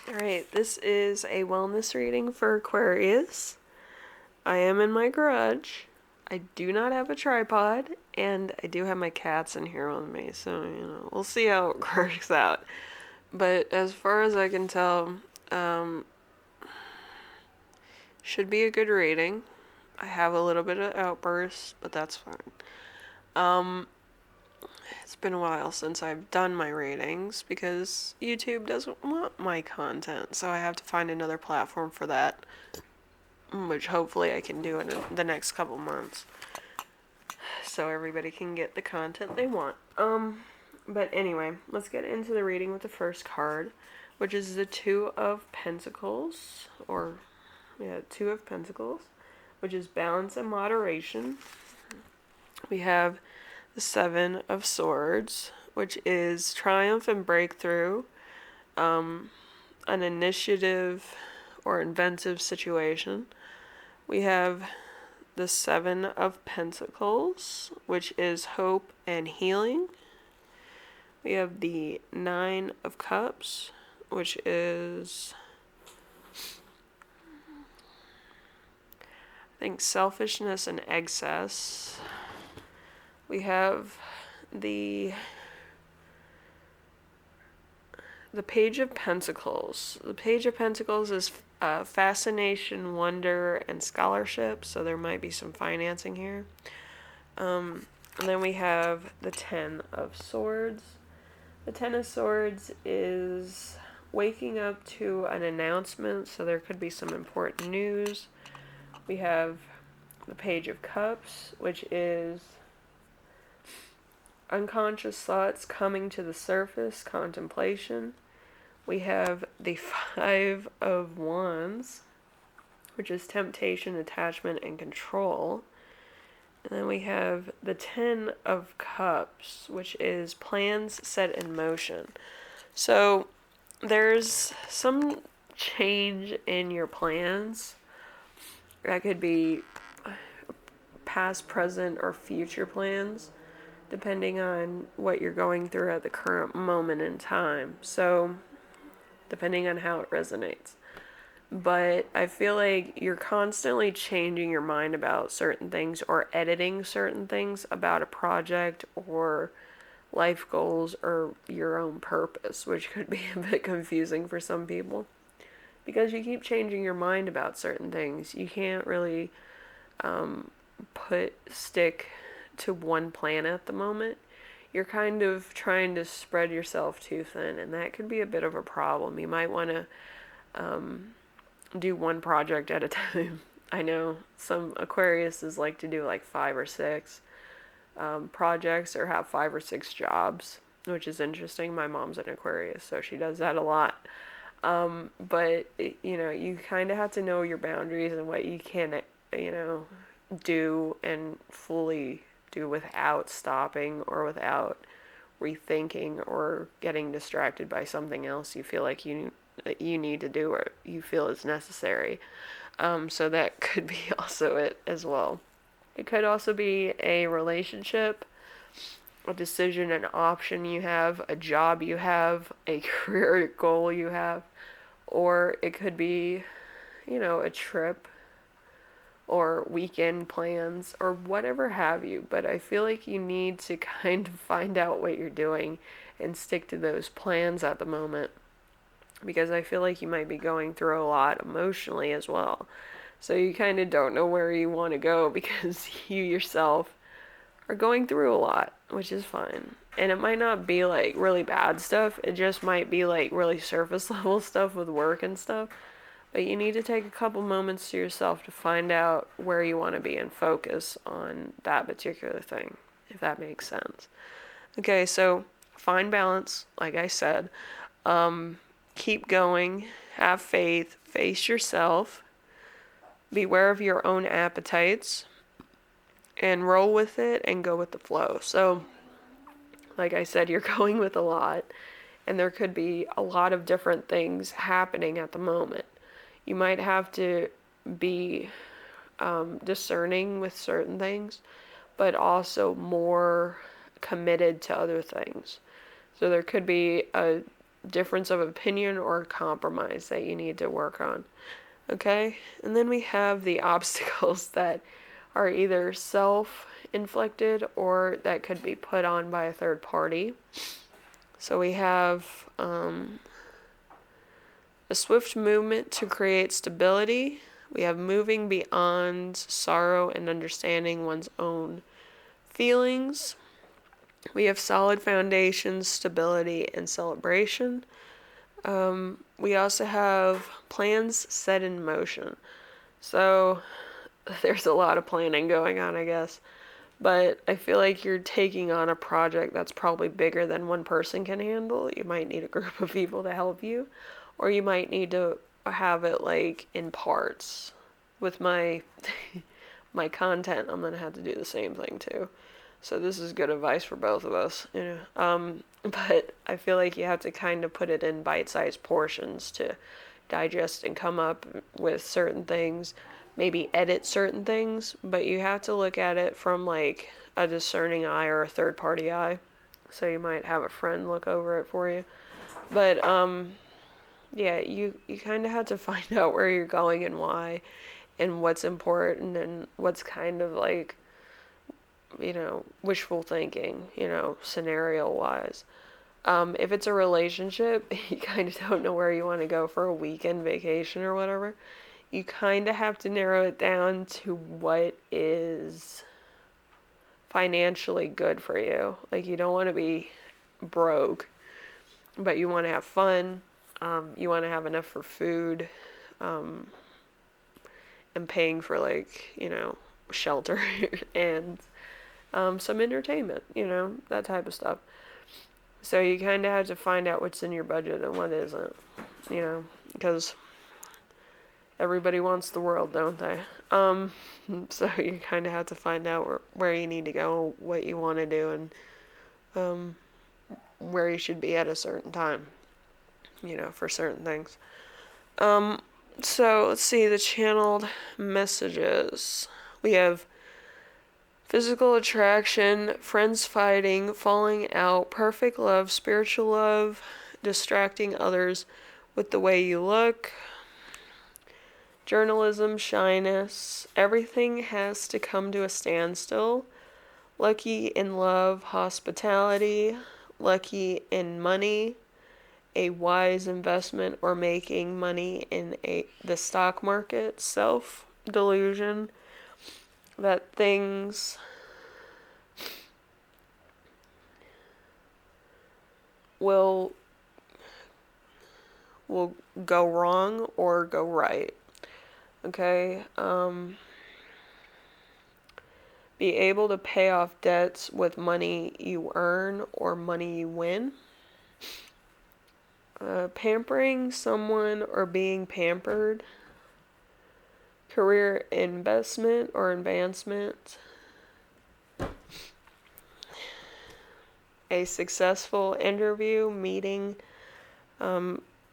Alright, this is a wellness reading for Aquarius. I am in my garage. I do not have a tripod, and I do have my cats in here with me, so, we'll see how it works out. But as far as I can tell, should be a good reading. I have a little bit of outbursts, but that's fine. It's been a while since I've done my readings because YouTube doesn't want my content, so I have to find another platform for that, which hopefully I can do in the next couple months, so everybody can get the content they want. But anyway, let's get into the reading with the first card, which is the Two of Pentacles, Two of Pentacles, which is balance and moderation. We have the Seven of Swords, which is triumph and breakthrough, an initiative or inventive situation. We have the Seven of Pentacles, which is hope and healing. We have the Nine of Cups, which is, I think, selfishness and excess. We have the Page of Pentacles. The Page of Pentacles is fascination, wonder, and scholarship, so there might be some financing here. And then we have the Ten of Swords. The Ten of Swords is waking up to an announcement, so there could be some important news. We have the Page of Cups, which is unconscious thoughts coming to the surface, contemplation. We have the Five of Wands, which is temptation, attachment, and control. And then we have the Ten of Cups, which is plans set in motion. So there's some change in your plans. That could be past, present, or future plans, depending on what you're going through at the current moment in time. So, depending on how it resonates. But I feel like you're constantly changing your mind about certain things or editing certain things about a project or life goals or your own purpose, which could be a bit confusing for some people. Because you keep changing your mind about certain things. You can't really stick to one plan at the moment. You're kind of trying to spread yourself too thin, and that could be a bit of a problem. You might want to do one project at a time. I know some Aquariuses like to do like 5 or 6 projects or have 5 or 6 jobs, which is interesting. My mom's an Aquarius, so she does that a lot. But you kind of have to know your boundaries and what you can, do and fully do without stopping or without rethinking or getting distracted by something else you feel like you need to do or you feel is necessary. So that could be also it as well. It could also be a relationship, a decision, an option you have, a job you have, a career goal you have, or it could be, a trip or weekend plans or whatever have you. But I feel like you need to kind of find out what you're doing and stick to those plans at the moment, because I feel like you might be going through a lot emotionally as well. So you kind of don't know where you want to go because you yourself are going through a lot, which is fine. And it might not be like really bad stuff, it just might be like really surface level stuff with work and stuff. But you need to take a couple moments to yourself to find out where you want to be and focus on that particular thing, if that makes sense. Okay, so find balance, like I said. Keep going, have faith, face yourself, beware of your own appetites, and roll with it and go with the flow. So, like I said, you're going with a lot, and there could be a lot of different things happening at the moment. You might have to be discerning with certain things, but also more committed to other things. So there could be difference of opinion or compromise that you need to work on. Okay? And then we have the obstacles that are either self-inflicted or that could be put on by a third party. So we have a swift movement to create stability. We have moving beyond sorrow and understanding one's own feelings. We have solid foundations, stability, and celebration. We also have plans set in motion. So there's a lot of planning going on, I guess. But I feel like you're taking on a project that's probably bigger than one person can handle. You might need a group of people to help you, or you might need to have it like in parts. With my my content, I'm gonna have to do the same thing too. So this is good advice for both of us, you know. But I feel like you have to kind of put it in bite-sized portions to digest and come up with certain things, maybe edit certain things, but you have to look at it from like a discerning eye or a third party eye. So you might have a friend look over it for you. But yeah, you kind of have to find out where you're going and why and what's important and what's kind of like, you know, wishful thinking, you know, scenario wise. If it's a relationship, you kind of don't know where you want to go for a weekend vacation or whatever. You kind of have to narrow it down to what is financially good for you. Like, you don't want to be broke, but you want to have fun. You want to have enough for food, and paying for, like, you know, shelter and some entertainment, you know, that type of stuff. So you kind of have to find out what's in your budget and what isn't, you know, because everybody wants the world, don't they? So you kind of have to find out where you need to go, what you want to do, and where you should be at a certain time, you know, for certain things. So let's see the channeled messages. We have physical attraction, friends fighting, falling out, perfect love, spiritual love, distracting others with the way you look, journalism, shyness, everything has to come to a standstill, lucky in love, hospitality, lucky in money, a wise investment or making money in the stock market, self-delusion, that things will go wrong or go right. Okay? Be able to pay off debts with money you earn or money you win. Pampering someone or being pampered. Career investment or advancement. A successful interview, meeting,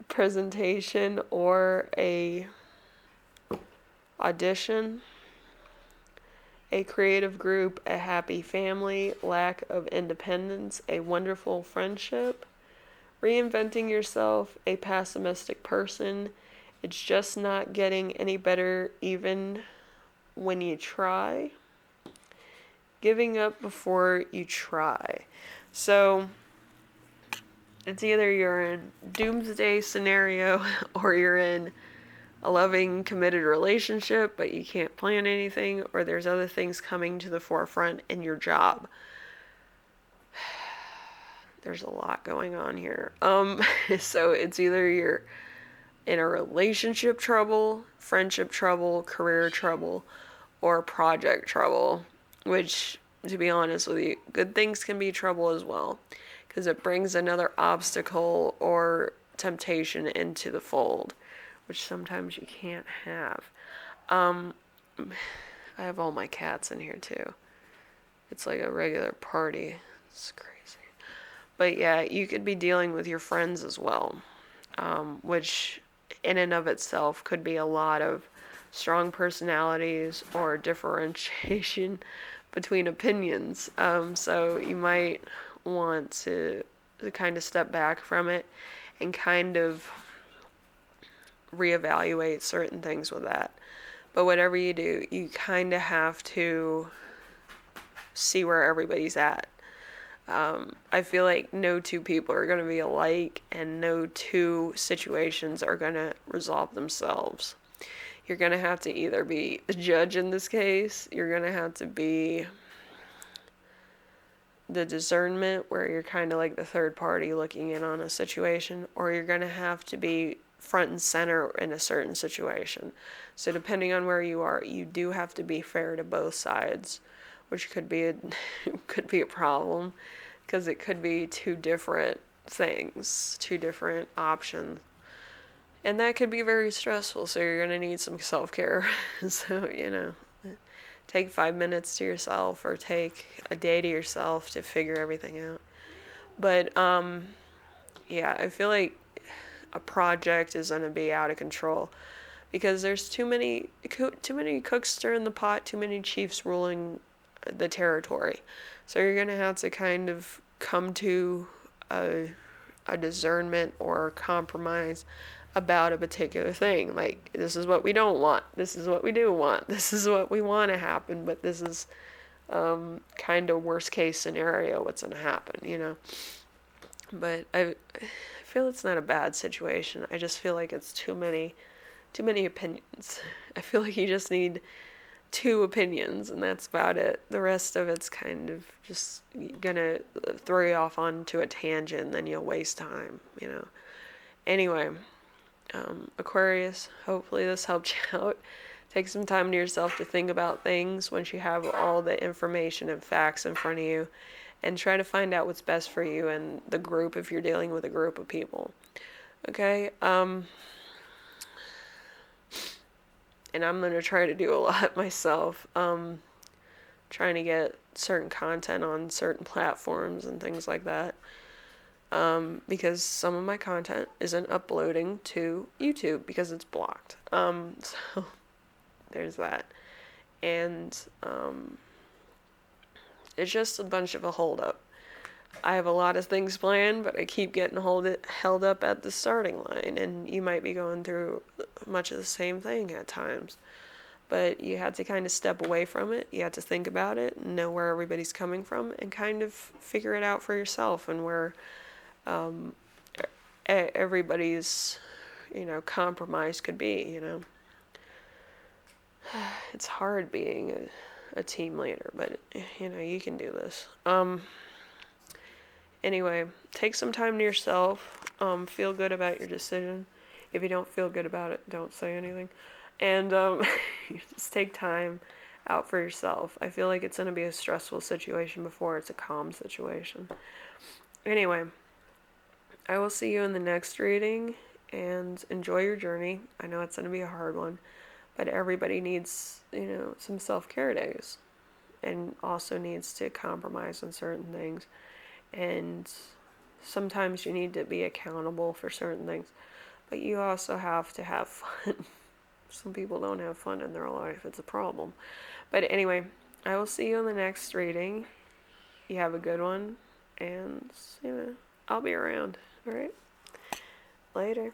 presentation, or a audition. A creative group, a happy family, lack of independence, a wonderful friendship. Reinventing yourself, a pessimistic person. It's just not getting any better even when you try. Giving up before you try. So it's either you're in doomsday scenario or you're in a loving, committed relationship, but you can't plan anything, or there's other things coming to the forefront in your job. There's a lot going on here. So it's either you're in a relationship trouble, friendship trouble, career trouble, or project trouble, which, to be honest with you, good things can be trouble as well, because it brings another obstacle or temptation into the fold, which sometimes you can't have. I have all my cats in here too. It's like a regular party. It's crazy. But yeah, you could be dealing with your friends as well, which in and of itself could be a lot of strong personalities or differentiation between opinions. So you might want to kind of step back from it and kind of reevaluate certain things with that. But whatever you do, you kind of have to see where everybody's at. I feel like no two people are going to be alike, and no two situations are going to resolve themselves. You're going to have to either be the judge in this case, you're going to have to be the discernment, where you're kind of like the third party looking in on a situation, or you're going to have to be front and center in a certain situation. So depending on where you are, you do have to be fair to both sides, which could be a could be a problem, because it could be two different things, two different options. And that could be very stressful, so you're going to need some self-care. So, take 5 minutes to yourself, or take a day to yourself to figure everything out. But yeah, I feel like a project is going to be out of control, because there's too many cooks stirring the pot, too many chiefs ruling the territory. So you're going to have to kind of come to a discernment or a compromise about a particular thing. Like, this is what we don't want, this is what we do want, this is what we want to happen, but this is kind of worst case scenario what's going to happen. But I feel it's not a bad situation. I just feel like it's too many opinions. I feel like you just need two opinions, and that's about it. The rest of it's kind of just gonna throw you off onto a tangent, and then you'll waste time. Anyway, Aquarius, hopefully this helped you out. Take some time to yourself to think about things once you have all the information and facts in front of you, and try to find out what's best for you and the group if you're dealing with a group of people. Okay? And I'm going to try to do a lot myself. Trying to get certain content on certain platforms and things like that. Because some of my content isn't uploading to YouTube because it's blocked. So there's that. And it's just a bunch of a holdup. I have a lot of things planned, but I keep getting held up at the starting line, and you might be going through much of the same thing at times. But you have to kind of step away from it. You have to think about it, know where everybody's coming from, and kind of figure it out for yourself, and where everybody's, compromise could be. It's hard being a team leader, but, you can do this. Anyway, take some time to yourself. Feel good about your decision. If you don't feel good about it, don't say anything. And just take time out for yourself. I feel like it's going to be a stressful situation before it's a calm situation. Anyway, I will see you in the next reading, and enjoy your journey. I know it's going to be a hard one, but everybody needs, some self-care days, and also needs to compromise on certain things. And sometimes you need to be accountable for certain things, but you also have to have fun. Some people don't have fun in their life. It's a problem. But anyway, I will see you in the next reading. You have a good one, and I'll be around. All right? Later.